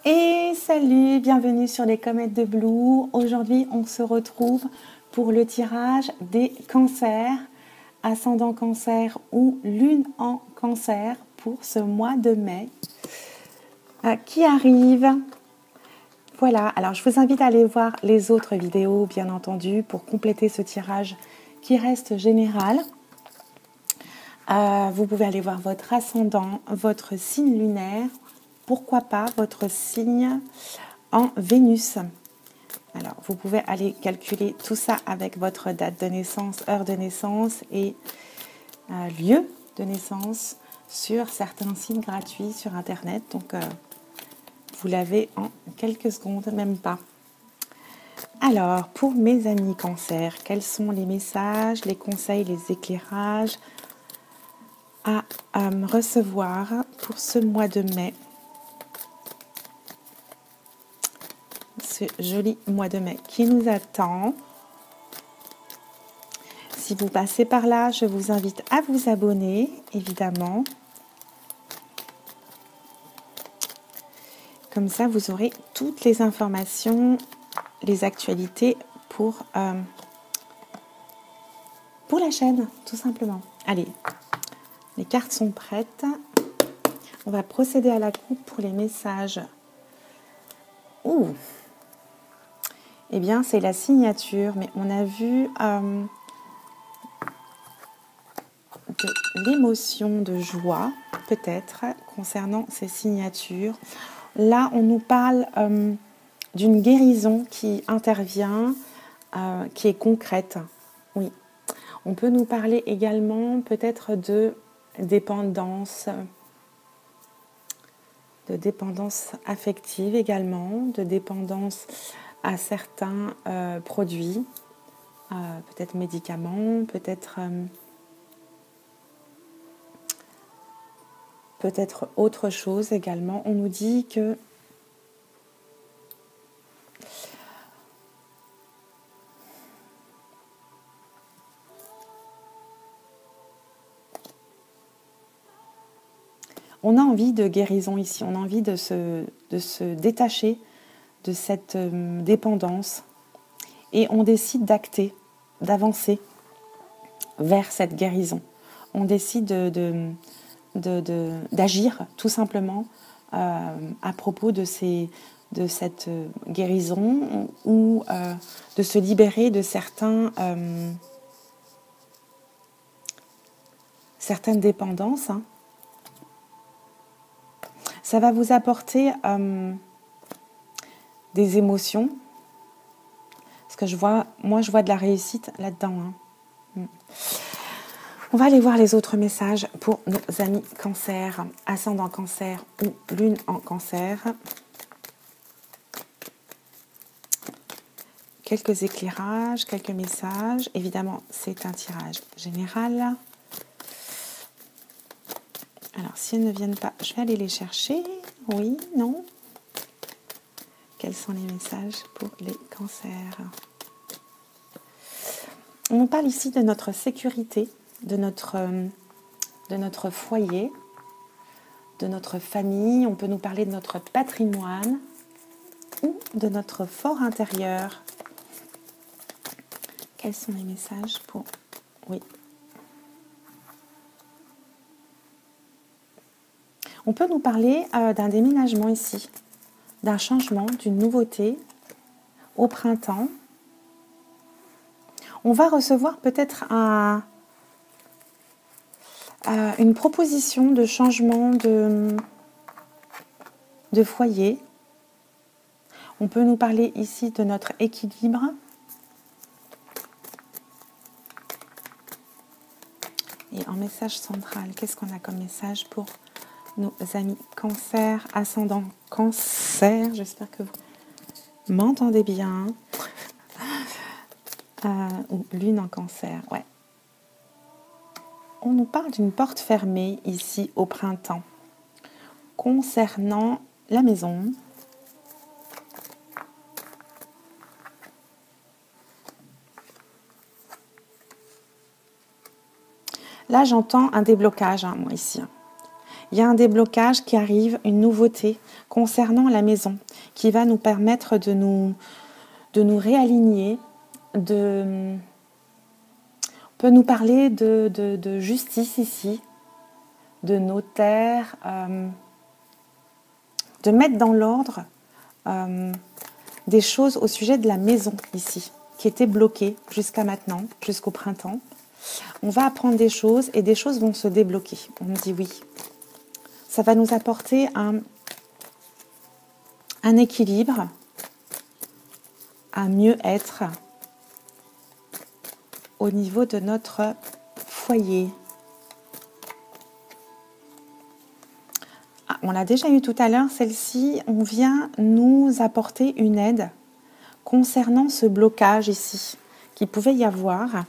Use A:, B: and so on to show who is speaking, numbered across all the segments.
A: Et salut, bienvenue sur les Comètes de Blue. Aujourd'hui, on se retrouve pour le tirage des cancers, ascendant cancer ou lune en cancer pour ce mois de mai qui arrive. Voilà, alors je vous invite à aller voir les autres vidéos, bien entendu, pour compléter ce tirage qui reste général. Vous pouvez aller voir votre ascendant, votre signe lunaire, pourquoi pas votre signe en Vénus. Alors, vous pouvez aller calculer tout ça avec votre date de naissance, heure de naissance et lieu de naissance sur certains sites gratuits sur Internet. Donc, vous l'avez en quelques secondes, même pas. Alors, pour mes amis cancer, quels sont les messages, les conseils, les éclairages à recevoir pour ce mois de mai? Ce joli mois de mai qui nous attend. Si vous passez par là, je vous invite à vous abonner, évidemment. Comme ça, vous aurez toutes les informations, les actualités pour la chaîne, tout simplement. Allez, les cartes sont prêtes. On va procéder à la coupe pour les messages. Ouh! Eh bien, c'est la signature, mais on a vu de l'émotion de joie, peut-être, concernant ces signatures. Là, on nous parle d'une guérison qui intervient, qui est concrète. Oui. On peut nous parler également peut-être de dépendance affective également, de dépendance à certains produits, peut-être médicaments, peut-être autre chose également. On nous dit que on a envie de guérison ici, on a envie de se détacher de cette dépendance et on décide d'acter, d'avancer vers cette guérison. On décide d'agir tout simplement à propos de cette guérison ou de se libérer de certaines dépendances. Ça va vous apporter des émotions. Parce que je vois de la réussite là-dedans. On va aller voir les autres messages pour nos amis cancer, ascendant cancer ou lune en cancer. Quelques éclairages, quelques messages. Évidemment, c'est un tirage général. Alors, si elles ne viennent pas, je vais aller les chercher. Oui, non. Quels sont les messages pour les cancers? On nous parle ici de notre sécurité, de notre foyer, de notre famille. On peut nous parler de notre patrimoine ou de notre fort intérieur. Quels sont les messages pour... Oui. On peut nous parler d'un déménagement ici, d'un changement, d'une nouveauté au printemps. On va recevoir peut-être une proposition de changement de foyer. On peut nous parler ici de notre équilibre. Et en message central, qu'est-ce qu'on a comme message pour nos amis cancer, ascendant cancer? J'espère que vous m'entendez bien. Ou lune en cancer, ouais. On nous parle d'une porte fermée ici au printemps concernant la maison. Là, j'entends un déblocage, moi, ici. il y a un déblocage qui arrive, une nouveauté concernant la maison qui va nous permettre de nous réaligner, on peut nous parler de justice ici, de notaire, de mettre dans l'ordre des choses au sujet de la maison ici, qui étaient bloquées jusqu'à maintenant, jusqu'au printemps. On va apprendre des choses et des choses vont se débloquer. On me dit oui. Ça va nous apporter un équilibre, un mieux-être au niveau de notre foyer. Ah, on l'a déjà eu tout à l'heure, celle-ci, on vient nous apporter une aide concernant ce blocage ici, qui pouvait y avoir.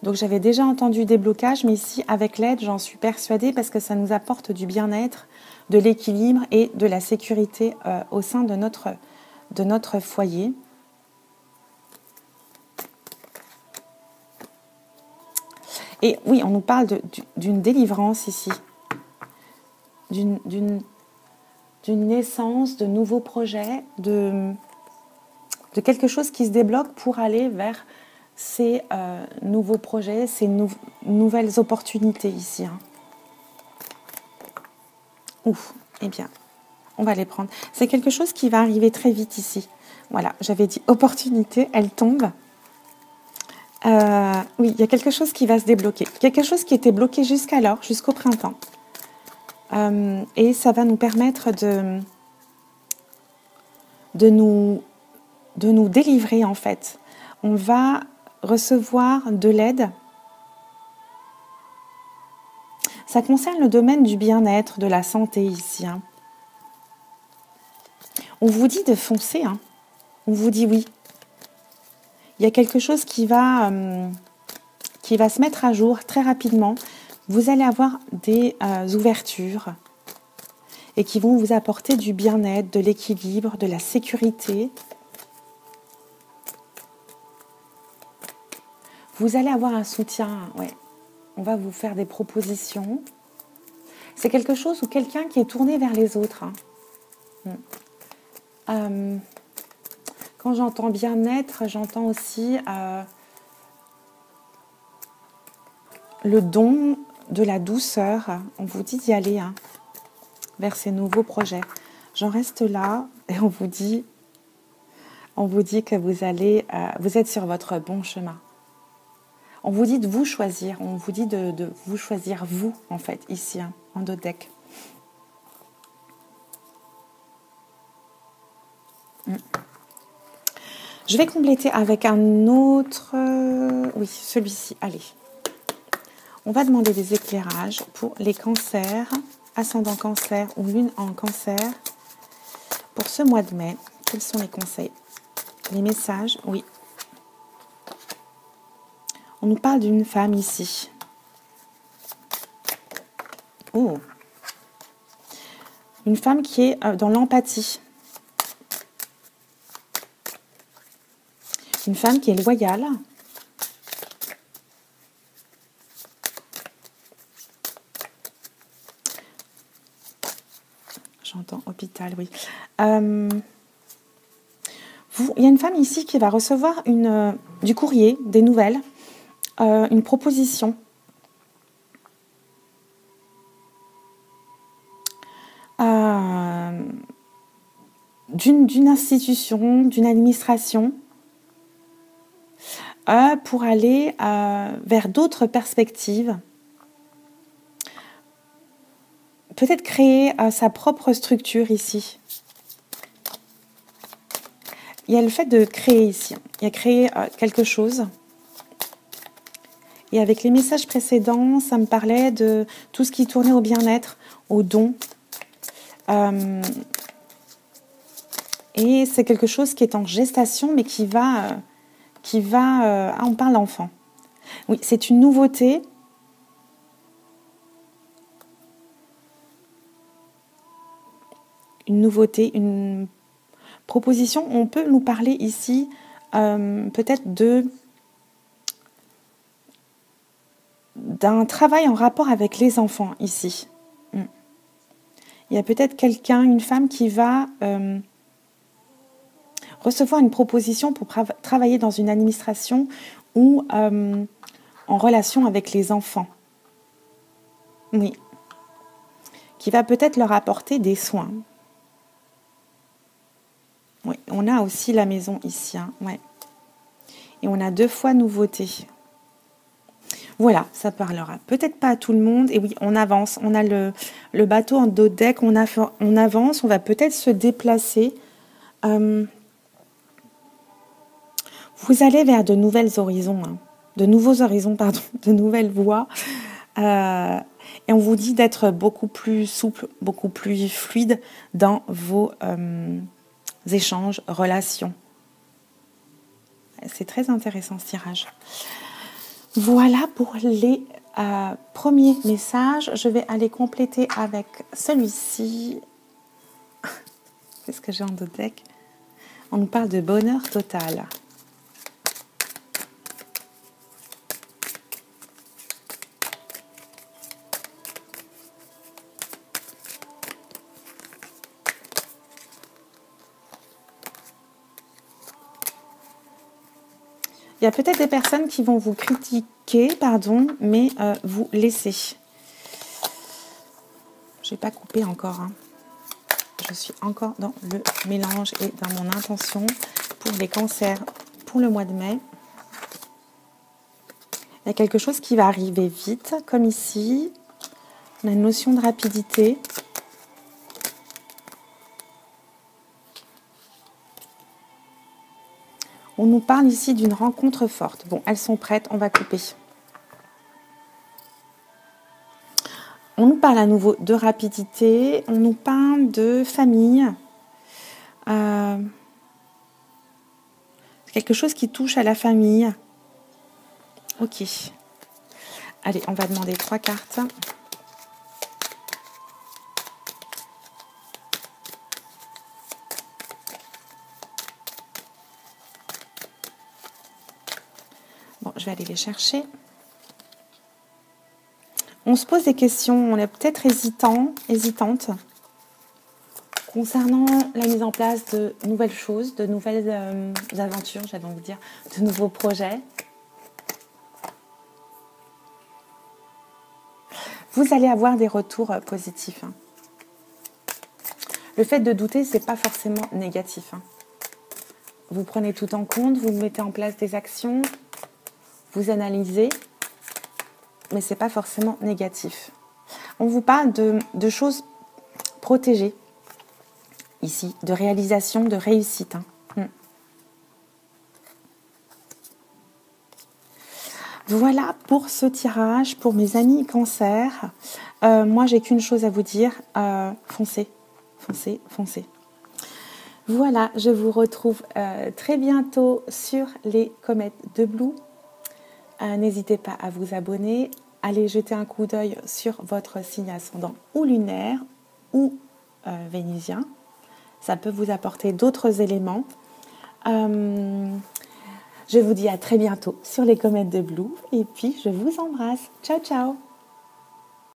A: Donc j'avais déjà entendu des blocages, mais ici, avec l'aide, j'en suis persuadée parce que ça nous apporte du bien-être, de l'équilibre et de la sécurité au sein de notre foyer. Et oui, on nous parle d'une délivrance ici, d'une naissance, de nouveaux projets, de quelque chose qui se débloque pour aller vers ces nouveaux projets, ces nouvelles opportunités ici. Hein. Ouf, eh bien, on va les prendre. C'est quelque chose qui va arriver très vite ici. Voilà, j'avais dit opportunité, elle tombe. Oui, il y a quelque chose qui va se débloquer. Quelque chose qui était bloqué jusqu'alors, jusqu'au printemps. Et ça va nous permettre de nous délivrer, en fait. On va recevoir de l'aide. Ça concerne le domaine du bien-être, de la santé ici. Hein. On vous dit de foncer. Hein. On vous dit oui. Il y a quelque chose qui va se mettre à jour très rapidement. Vous allez avoir des ouvertures et qui vont vous apporter du bien-être, de l'équilibre, de la sécurité. Vous allez avoir un soutien, ouais. On va vous faire des propositions. C'est quelque chose ou quelqu'un qui est tourné vers les autres. Hein. Quand j'entends bien-être, j'entends aussi le don de la douceur. On vous dit d'y aller hein, vers ces nouveaux projets. J'en reste là et on vous dit que vous êtes sur votre bon chemin. On vous dit de vous choisir, on vous dit de vous choisir vous, en fait, ici, hein, en dodeck. Je vais compléter avec un autre... oui, celui-ci, allez. On va demander des éclairages pour les cancers, ascendant cancer ou lune en cancer. Pour ce mois de mai, quels sont les conseils? Les messages, oui. On nous parle d'une femme ici. Oh. Une femme qui est dans l'empathie. Une femme qui est loyale. J'entends hôpital, oui. Il y a une femme ici qui va recevoir du courrier, des nouvelles, une proposition. D'une institution, d'une administration, pour aller vers d'autres perspectives. Peut-être créer sa propre structure ici. Il y a le fait de créer ici. Il y a créer quelque chose. Et avec les messages précédents, ça me parlait de tout ce qui tournait au bien-être, au don. Et c'est quelque chose qui est en gestation, mais qui va on parle d'enfant. Oui, c'est une nouveauté. Une nouveauté, une proposition. On peut nous parler ici d'un travail en rapport avec les enfants ici. Il y a peut-être quelqu'un, une femme qui va recevoir une proposition pour travailler dans une administration ou en relation avec les enfants. Oui. Qui va peut-être leur apporter des soins. Oui, on a aussi la maison ici. Hein, ouais. Et on a 2 fois nouveauté. Voilà, ça parlera peut-être pas à tout le monde. Et oui, on avance. On a le bateau en dos de deck. On avance. On va peut-être se déplacer. Vous allez vers de nouvelles horizons. Hein, de nouveaux horizons, pardon. De nouvelles voies. Et on vous dit d'être beaucoup plus souple, beaucoup plus fluide dans vos échanges, relations. C'est très intéressant ce tirage. Voilà pour les premiers messages. Je vais aller compléter avec celui-ci. Qu'est-ce que j'ai en dos de deck? On nous parle de bonheur total. Il y a peut-être des personnes qui vont vous critiquer, mais vous laisser. Je n'ai pas coupé encore. Hein. Je suis encore dans le mélange et dans mon intention pour les cancers pour le mois de mai. Il y a quelque chose qui va arriver vite, comme ici. On a une notion de rapidité. On nous parle ici d'une rencontre forte. Bon, elles sont prêtes, on va couper. On nous parle à nouveau de rapidité, on nous parle de famille. Quelque chose qui touche à la famille. Ok. Allez, on va demander 3 cartes. Bon, je vais aller les chercher. On se pose des questions, on est peut-être hésitante concernant la mise en place de nouvelles choses, de nouvelles aventures, j'avais envie de dire, de nouveaux projets. Vous allez avoir des retours positifs. Hein. Le fait de douter, ce n'est pas forcément négatif. Hein. Vous prenez tout en compte, vous mettez en place des actions, vous analysez, mais ce n'est pas forcément négatif. On vous parle de choses protégées, ici, de réalisation, de réussite. Hein. Voilà pour ce tirage, pour mes amis cancer. Moi, j'ai qu'une chose à vous dire, foncez, foncez, foncez. Voilà, je vous retrouve très bientôt sur les comètes de Blue. N'hésitez pas à vous abonner, allez jeter un coup d'œil sur votre signe ascendant ou lunaire ou vénusien. Ça peut vous apporter d'autres éléments. Je vous dis à très bientôt sur les comètes de Blue et puis je vous embrasse. Ciao, ciao!